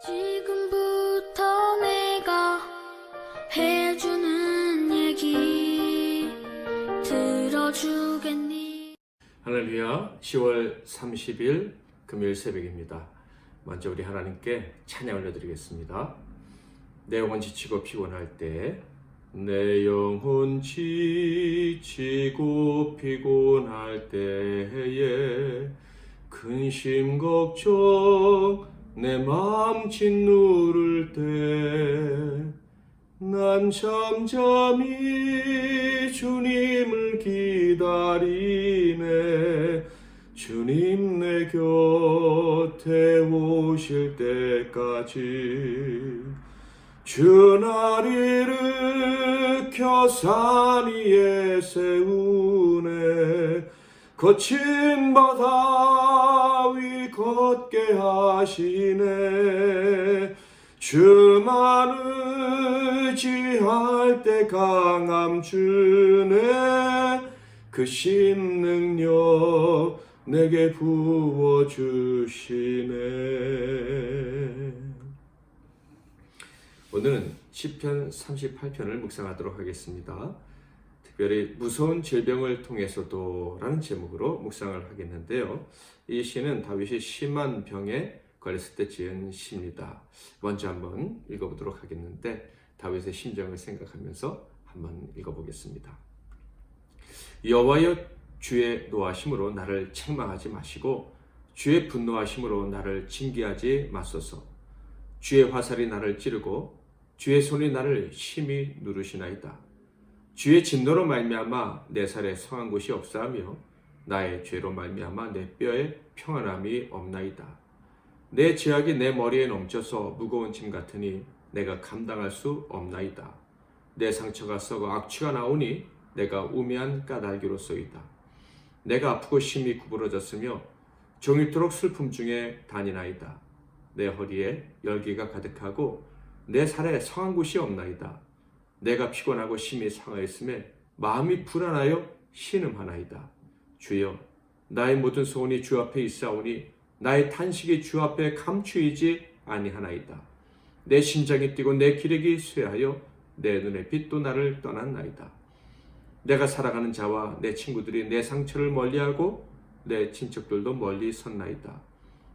지금부터 내가 해주는 얘기 들어주겠니? 할렐루야. 10월 30일 금요일 새벽입니다. 먼저 우리 하나님께 찬양 올려드리겠습니다. 내 영혼 지치고 피곤할 때, 내 영혼 지치고 피곤할 때에 근심 걱정 내 마음 짓누를 때 난 잠잠히 주님을 기다리네. 주님 내 곁에 오실 때까지 주 나를 일으켜 산 위에 세우네. 거친 바다 위 걷게 하시네. 주만 의지할 때 강함 주네. 그 신능력 내게 부어주시네. 오늘은 시편 38편을 묵상하도록 하겠습니다. 특별히 무서운 질병을 통해서도 라는 제목으로 묵상을 하겠는데요. 이 시는 다윗이 심한 병에 걸렸을 때 지은 시입니다. 먼저 한번 읽어보도록 하겠는데, 다윗의 심정을 생각하면서 한번 읽어보겠습니다. 여호와여, 주의 노하심으로 나를 책망하지 마시고 주의 분노하심으로 나를 징계하지 마소서. 주의 화살이 나를 찌르고 주의 손이 나를 심히 누르시나이다. 주의 진노로 말미암아 내 살에 성한 곳이 없사하며 나의 죄로 말미암아 내 뼈에 평안함이 없나이다. 내 죄악이 내 머리에 넘쳐서 무거운 짐 같으니 내가 감당할 수 없나이다. 내 상처가 썩어 악취가 나오니 내가 우매한 까닭이로소이다. 내가 아프고 심히 구부러졌으며 종일토록 슬픔 중에 다니나이다. 내 허리에 열기가 가득하고 내 살에 성한 곳이 없나이다. 내가 피곤하고 심히 상하였음에 마음이 불안하여 신음하나이다. 주여, 나의 모든 소원이 주 앞에 있사오니 나의 탄식이 주 앞에 감추이지 아니하나이다. 내 심장이 뛰고 내 기력이 쇠하여 내 눈의 빛도 나를 떠났나이다. 내가 살아가는 자와 내 친구들이 내 상처를 멀리하고 내 친척들도 멀리 섰나이다.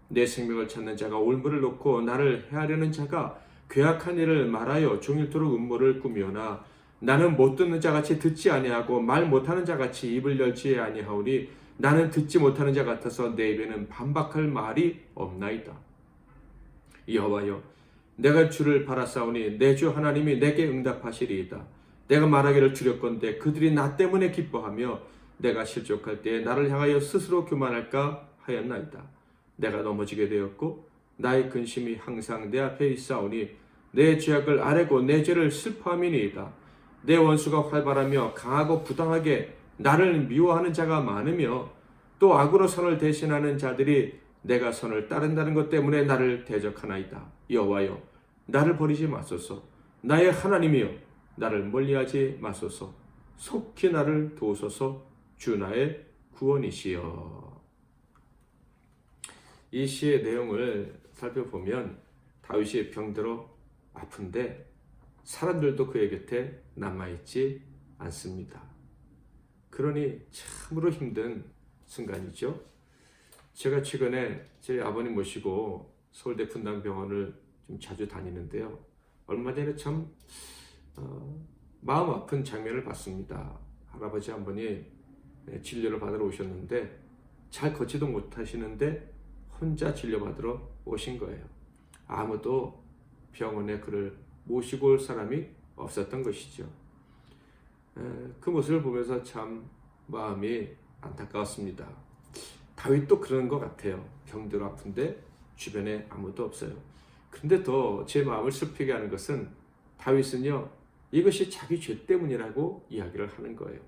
내 생명을 찾는 자가 올무를 놓고 나를 해하려는 자가 괴악한 일을 말하여 종일토록 음모를 꾸미오나 나는 못 듣는 자같이 듣지 아니하고 말 못하는 자같이 입을 열지 아니하오니 나는 듣지 못하는 자 같아서 내 입에는 반박할 말이 없나이다. 여호와여, 내가 주를 바라사오니 내 주 하나님이 내게 응답하시리이다. 내가 말하기를 두렵건대 그들이 나 때문에 기뻐하며 내가 실족할 때에 나를 향하여 스스로 교만할까 하였나이다. 내가 넘어지게 되었고 나의 근심이 항상 내 앞에 있사오니 내 죄악을 아뢰고 내 죄를 슬퍼함이니이다. 내 원수가 활발하며 강하고 부당하게 나를 미워하는 자가 많으며 또 악으로 선을 대신하는 자들이 내가 선을 따른다는 것 때문에 나를 대적하나이다. 여호와여, 나를 버리지 마소서. 나의 하나님이여, 나를 멀리하지 마소서. 속히 나를 도우소서. 주 나의 구원이시여. 이 시의 내용을 살펴보면 다윗이 병들어 아픈데 사람들도 그의 곁에 남아있지 않습니다. 그러니 참으로 힘든 순간이죠. 제가 최근에 제 아버님 모시고 서울대 분당병원을 좀 자주 다니는데요. 얼마 전에 참 마음 아픈 장면을 봤습니다. 할아버지 한 분이 진료를 받으러 오셨는데 잘 걷지도 못하시는데 혼자 진료받으러 오신 거예요. 아무도 병원에 그를 모시고 올 사람이 없었던 것이죠. 그 모습을 보면서 참 마음이 안타까웠습니다. 다윗도 그런 것 같아요. 병들어 아픈데 주변에 아무도 없어요. 근데 더 제 마음을 슬프게 하는 것은 다윗은요, 이것이 자기 죄 때문이라고 이야기를 하는 거예요.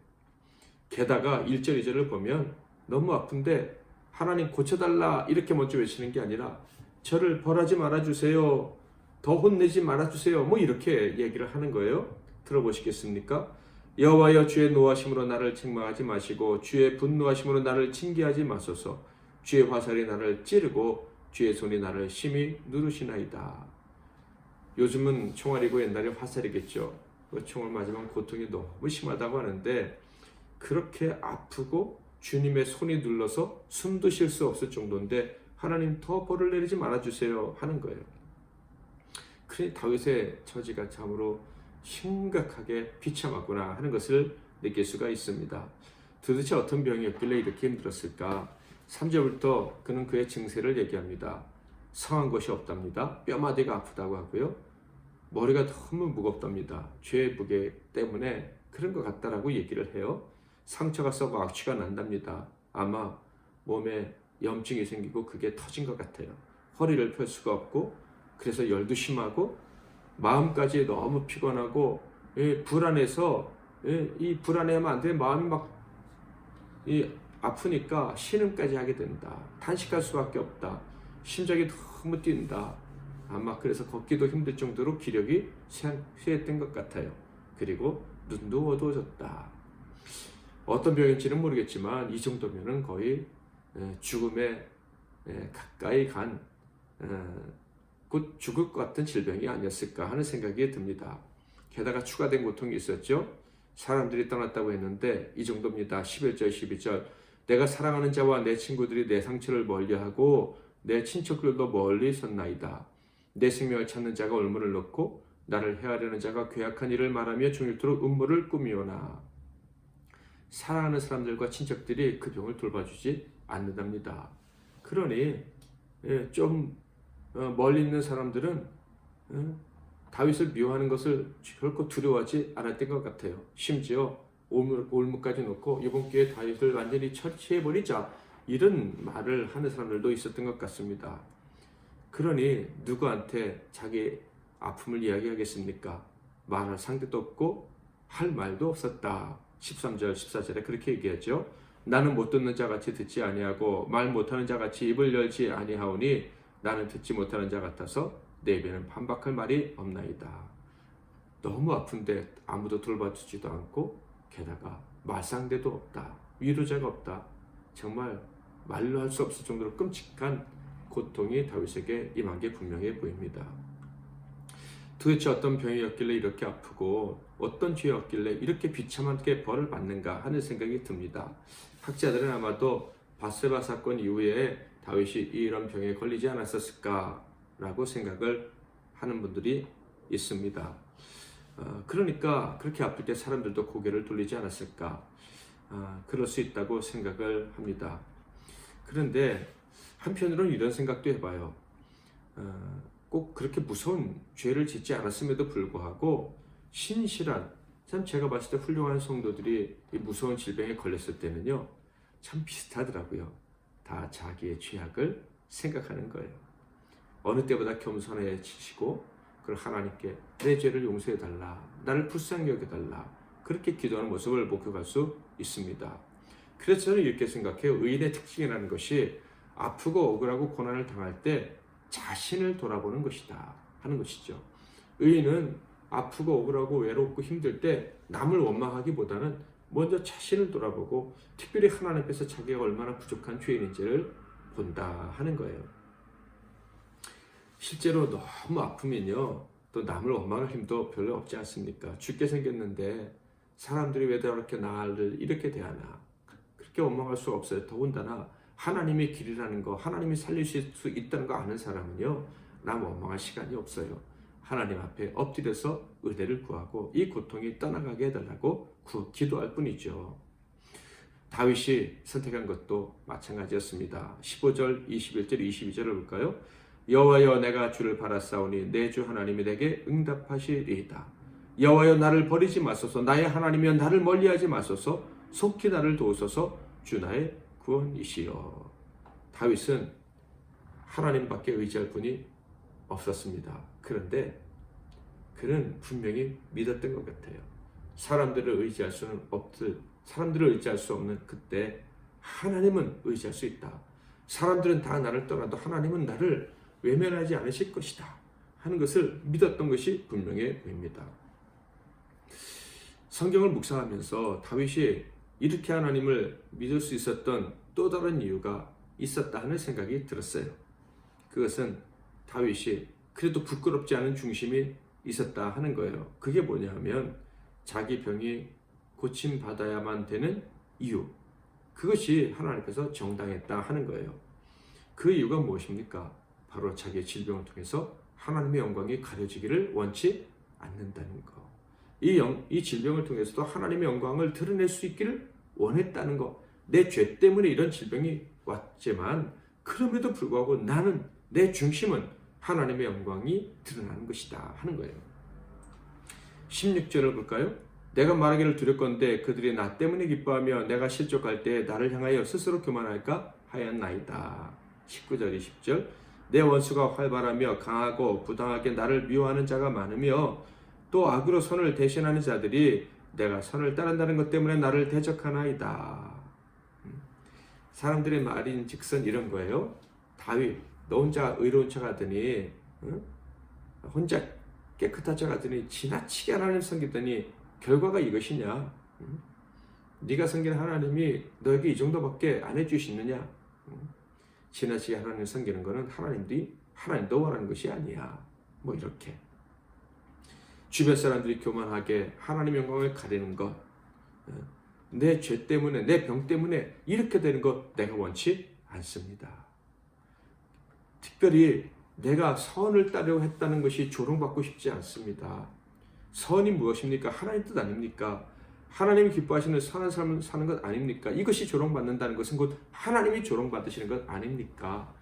게다가 1절 2절을 보면 너무 아픈데 하나님 고쳐달라 이렇게 먼저 외치는 게 아니라 저를 벌하지 말아주세요, 더 혼내지 말아주세요, 뭐 이렇게 얘기를 하는 거예요. 들어보시겠습니까? 여호와여, 주의 노하심으로 나를 책망하지 마시고 주의 분노하심으로 나를 징계하지 마소서. 주의 화살이 나를 찌르고 주의 손이 나를 심히 누르시나이다. 요즘은 총알이고 옛날에 화살이겠죠. 그 총을 맞으면 고통이 너무 심하다고 하는데 그렇게 아프고 주님의 손이 눌러서 숨도 쉴 수 없을 정도인데 하나님 더 벌을 내리지 말아주세요 하는 거예요. 그러니 다윗의 처지가 참으로 심각하게 비참하구나 하는 것을 느낄 수가 있습니다. 도대체 어떤 병이었길래 이렇게 힘들었을까? 3절부터 그는 그의 증세를 얘기합니다. 성한 것이 없답니다. 뼈마디가 아프다고 하고요. 머리가 너무 무겁답니다. 죄의 무게 때문에 그런 것 같다라고 얘기를 해요. 상처가 썩어 악취가 난답니다. 아마 몸에 염증이 생기고 그게 터진 것 같아요. 허리를 펼 수가 없고 그래서 열도 심하고 마음까지 너무 피곤하고 불안해서 이 불안해하면 안 돼. 마음이 막 아프니까 신음까지 하게 된다. 단식할 수밖에 없다. 심장이 너무 뛴다. 아마 그래서 걷기도 힘들 정도로 기력이 쇠했던 것 같아요. 그리고 눈도 어두워졌다. 어떤 병인지는 모르겠지만 이 정도면은 거의 죽음에 가까이 간 곧 죽을 것 같은 질병이 아니었을까 하는 생각이 듭니다. 게다가 추가된 고통이 있었죠. 사람들이 떠났다고 했는데 이 정도입니다. 11절 12절 내가 사랑하는 자와 내 친구들이 내 상처를 멀리하고 내 친척들도 멀리 섰나이다. 내 생명을 찾는 자가 올무를 넣고 나를 해하려는 자가 괴악한 일을 말하며 종일토록 음모를 꾸미오나 사랑하는 사람들과 친척들이 그 병을 돌봐주지 않는답니다. 그러니 좀 멀리 있는 사람들은 다윗을 미워하는 것을 결코 두려워하지 않았던 것 같아요. 심지어 올무까지 놓고 이번 기회에 다윗을 완전히 처치해버리자 이런 말을 하는 사람들도 있었던 것 같습니다. 그러니 누구한테 자기 아픔을 이야기하겠습니까? 말할 상대도 없고 할 말도 없었다. 13절 14절에 그렇게 얘기하죠. 나는 못 듣는 자같이 듣지 아니하고 말 못하는 자같이 입을 열지 아니하오니 나는 듣지 못하는 자 같아서 내 입에는 반박할 말이 없나이다. 너무 아픈데 아무도 돌봐주지도 않고 게다가 말상대도 없다. 위로자가 없다. 정말 말로 할 수 없을 정도로 끔찍한 고통이 다윗에게 임한 게 분명해 보입니다. 도대체 어떤 병이었길래 이렇게 아프고 어떤 죄였길래 이렇게 비참하게 벌을 받는가 하는 생각이 듭니다. 학자들은 아마도 밧세바 사건 이후에 다윗이 이런 병에 걸리지 않았었을까라고 생각을 하는 분들이 있습니다. 그러니까 그렇게 아플 때 사람들도 고개를 돌리지 않았을까? 그럴 수 있다고 생각을 합니다. 그런데 한편으로는 이런 생각도 해봐요. 꼭 그렇게 무서운 죄를 짓지 않았음에도 불구하고 신실한, 참 제가 봤을 때 훌륭한 성도들이 이 무서운 질병에 걸렸을 때는요, 참 비슷하더라고요. 다 자기의 죄악을 생각하는 거예요. 어느 때보다 겸손해지시고 그걸 하나님께 내 죄를 용서해달라, 나를 불쌍히 여겨달라, 그렇게 기도하는 모습을 목격할 수 있습니다. 그래서 저는 이렇게 생각해요. 의인의 특징이라는 것이 아프고 억울하고 고난을 당할 때 자신을 돌아보는 것이다 하는 것이죠. 의인은 아프고 억울하고 외롭고 힘들 때 남을 원망하기보다는 먼저 자신을 돌아보고 특별히 하나님 앞에서 자기가 얼마나 부족한 죄인인지를 본다 하는 거예요. 실제로 너무 아프면요, 또 남을 원망할 힘도 별로 없지 않습니까? 죽게 생겼는데 사람들이 왜 저렇게 나를 이렇게 대하나, 그렇게 원망할 수 없어요. 더군다나 하나님의 길이라는 거, 하나님이 살리실 수 있다는 거 아는 사람은요, 남 원망할 시간이 없어요. 하나님 앞에 엎드려서 은혜를 구하고 이 고통이 떠나가게 해달라고 기도할 뿐이죠. 다윗이 선택한 것도 마찬가지였습니다. 15절, 21절, 22절을 볼까요? 여호와여 내가 주를 바라사오니 내 주 하나님이 내게 응답하시리이다. 여호와여 나를 버리지 마소서. 나의 하나님이여 나를 멀리하지 마소서. 속히 나를 도우소서. 주 나의 구원이시여. 다윗은 하나님밖에 의지할 분이 없었습니다. 그런데 그는 분명히 믿었던 것 같아요. 사람들을 의지할 수는 없을, 사람들을 의지할 수 없는 그때 하나님은 의지할 수 있다. 사람들은 다 나를 떠나도 하나님은 나를 외면하지 않으실 것이다 하는 것을 믿었던 것이 분명해 보입니다. 성경을 묵상하면서 다윗이 이렇게 하나님을 믿을 수 있었던 또 다른 이유가 있었다 하는 생각이 들었어요. 그것은 다윗이 그래도 부끄럽지 않은 중심이 있었다 하는 거예요. 그게 뭐냐면 자기 병이 고침받아야만 되는 이유, 그것이 하나님께서 정당했다 하는 거예요. 그 이유가 무엇입니까? 바로 자기의 질병을 통해서 하나님의 영광이 가려지기를 원치 않는다는 거. 이 질병을 통해서도 하나님의 영광을 드러낼 수 있기를 원했다는 거. 내 죄 때문에 이런 질병이 왔지만 그럼에도 불구하고 나는, 내 중심은 하나님의 영광이 드러나는 것이다 하는 거예요. 16절을 볼까요? 내가 말하기를 두렵건대 그들이 나 때문에 기뻐하며 내가 실족할 때 나를 향하여 스스로 교만할까 하였나이다. 19절 20절 내 원수가 활발하며 강하고 부당하게 나를 미워하는 자가 많으며 또 악으로 선을 대신하는 자들이 내가 선을 따른다는 것 때문에 나를 대적하나이다. 사람들의 말인 즉슨 이런 거예요. 다윗, 너 혼자 의로운 척 하더니, 혼자 깨끗한 척 하더니 지나치게 하나님 섬기더니 결과가 이것이냐? 네가 섬기는 하나님이 너에게 이 정도밖에 안 해주시느냐? 지나치게 하나님 섬기는 것은 하나님도 원하는 것이 아니야. 뭐 이렇게 주변 사람들이 교만하게 하나님 영광을 가리는 것, 내 죄 때문에, 내 병 때문에 이렇게 되는 것 내가 원치 않습니다. 특별히 내가 선을 따르려고 했다는 것이 조롱받고 싶지 않습니다. 선이 무엇입니까? 하나님 뜻 아닙니까? 하나님이 기뻐하시는 선한 삶을 사는 것 아닙니까? 이것이 조롱받는다는 것은 곧 하나님이 조롱받으시는 것 아닙니까?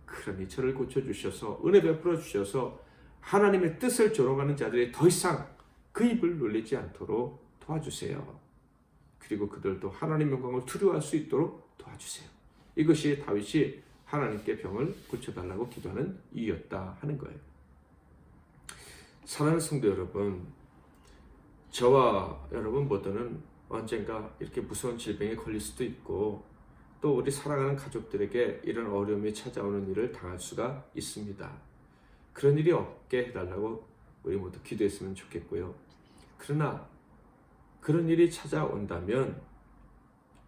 그러니 저를 고쳐주셔서 은혜 베풀어 주셔서 하나님의 뜻을 조롱하는 자들이 더 이상 그 입을 놀리지 않도록 도와주세요. 그리고 그들도 하나님 영광을 두려워할 수 있도록 도와주세요. 이것이 다윗이 하나님께 병을 고쳐달라고 기도하는 이유였다 하는 거예요. 사랑하는 성도 여러분, 저와 여러분 모두는 언젠가 이렇게 무서운 질병에 걸릴 수도 있고 또 우리 사랑하는 가족들에게 이런 어려움이 찾아오는 일을 당할 수가 있습니다. 그런 일이 없게 해달라고 우리 모두 기도했으면 좋겠고요. 그러나 그런 일이 찾아온다면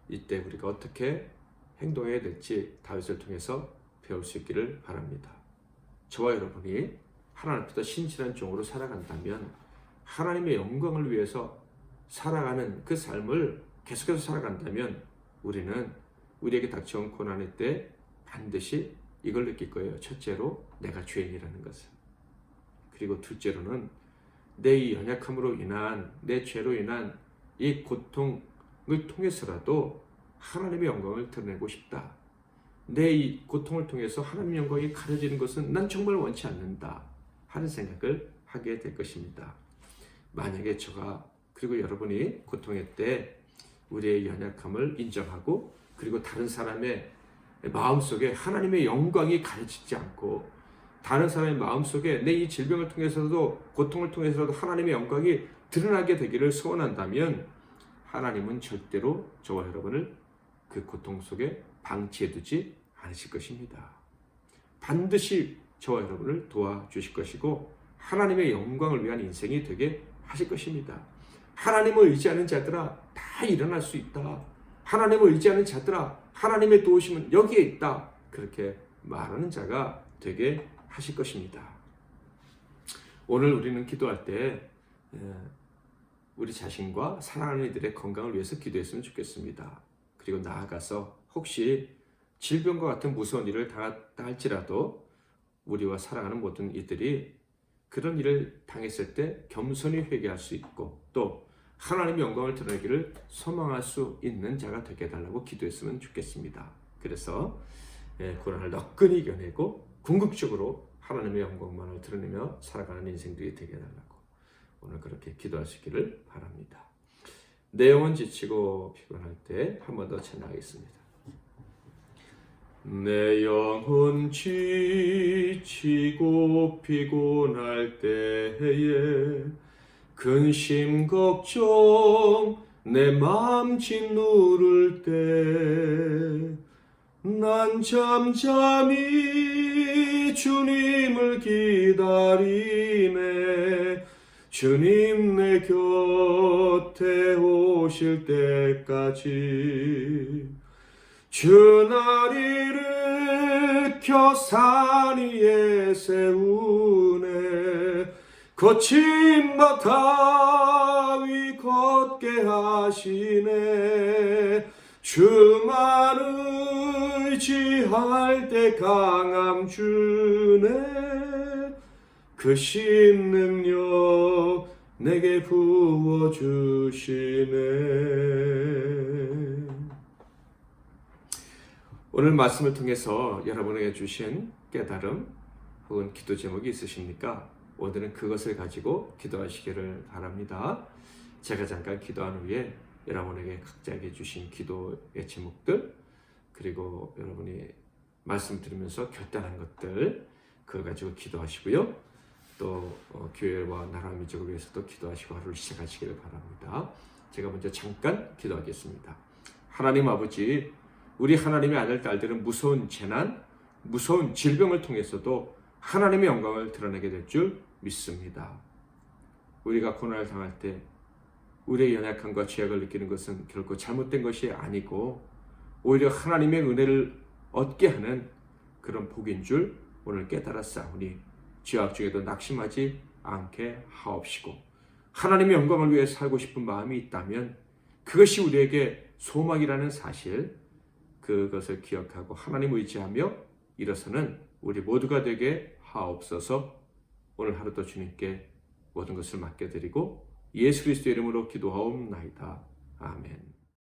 이때 우리가 어떻게 행동해야 될지 다윗을 통해서 배울 수 있기를 바랍니다. 저와 여러분이 하나님 앞에서 신실한 종으로 살아간다면 하나님의 영광을 위해서 살아가는 그 삶을 계속해서 살아간다면 우리는 우리에게 닥쳐온 고난의 때 반드시 이걸 느낄 거예요. 첫째로 내가 죄인이라는 것을. 그리고 둘째로는 내 이 연약함으로 인한, 내 죄로 인한 이 고통을 통해서라도 하나님의 영광을 드러내고 싶다. 내 이 고통을 통해서 하나님의 영광이 가려지는 것은 난 정말 원치 않는다 하는 생각을 하게 될 것입니다. 만약에 저가 그리고 여러분이 고통의 때 우리의 연약함을 인정하고 그리고 다른 사람의 마음속에 하나님의 영광이 가려지지 않고 다른 사람의 마음속에 내 이 질병을 통해서도 고통을 통해서도 하나님의 영광이 드러나게 되기를 소원한다면 하나님은 절대로 저와 여러분을 그 고통 속에 방치해두지 않으실 것입니다. 반드시 저와 여러분을 도와주실 것이고 하나님의 영광을 위한 인생이 되게 하실 것입니다. 하나님을 의지하는 자들아 다 일어날 수 있다. 하나님을 의지하는 자들아 하나님의 도우심은 여기에 있다. 그렇게 말하는 자가 되게 하실 것입니다. 오늘 우리는 기도할 때 우리 자신과 사랑하는 이들의 건강을 위해서 기도했으면 좋겠습니다. 그리고 나아가서 혹시 질병과 같은 무서운 일을 당했다 할지라도 우리와 사랑하는 모든 이들이 그런 일을 당했을 때 겸손히 회개할 수 있고 또 하나님의 영광을 드러내기를 소망할 수 있는 자가 되게 해달라고 기도했으면 좋겠습니다. 그래서 고난을 너끈히 이겨내고 궁극적으로 하나님의 영광만을 드러내며 살아가는 인생들이 되게 해달라고 오늘 그렇게 기도할 수 있기를 바랍니다. 내 영혼 지치고 피곤할 때 한 번 더 찬양하겠습니다. 내 영혼 지치고 피곤할 때에 근심 걱정 내 마음 짓누를 때 난 잠잠히 주님을 기다리네. 주님 내 곁에 오실 때까지 주 날 일으켜 산 위에 세우네. 거친 바다 위 걷게 하시네. 주만 의지할 때 강함 주네. 그 신 능력 내게 부어주시네. 오늘 말씀을 통해서 여러분에게 주신 깨달음 혹은 기도 제목이 있으십니까? 오늘은 그것을 가지고 기도하시기를 바랍니다. 제가 잠깐 기도한 후에 여러분에게 각자에게 주신 기도의 제목들, 그리고 여러분이 말씀 들으면서 결단한 것들, 그걸 가지고 기도하시고요. 또 교회와 나라 민족을 위해서도 기도하시고 하루를 시작하시기를 바랍니다. 제가 먼저 잠깐 기도하겠습니다. 하나님 아버지, 우리 하나님의 아들 딸들은 무서운 재난, 무서운 질병을 통해서도 하나님의 영광을 드러내게 될 줄 믿습니다. 우리가 고난을 당할 때 우리의 연약함과 죄악을 느끼는 것은 결코 잘못된 것이 아니고 오히려 하나님의 은혜를 얻게 하는 그런 복인 줄 오늘 깨달았사오니 죄악 중에도 낙심하지 않게 하옵시고, 하나님의 영광을 위해 살고 싶은 마음이 있다면 그것이 우리에게 소망이라는 사실, 그것을 기억하고 하나님 의지하며 일어서는 우리 모두가 되게 하옵소서. 오늘 하루도 주님께 모든 것을 맡겨드리고 예수 그리스도의 이름으로 기도하옵나이다. 아멘.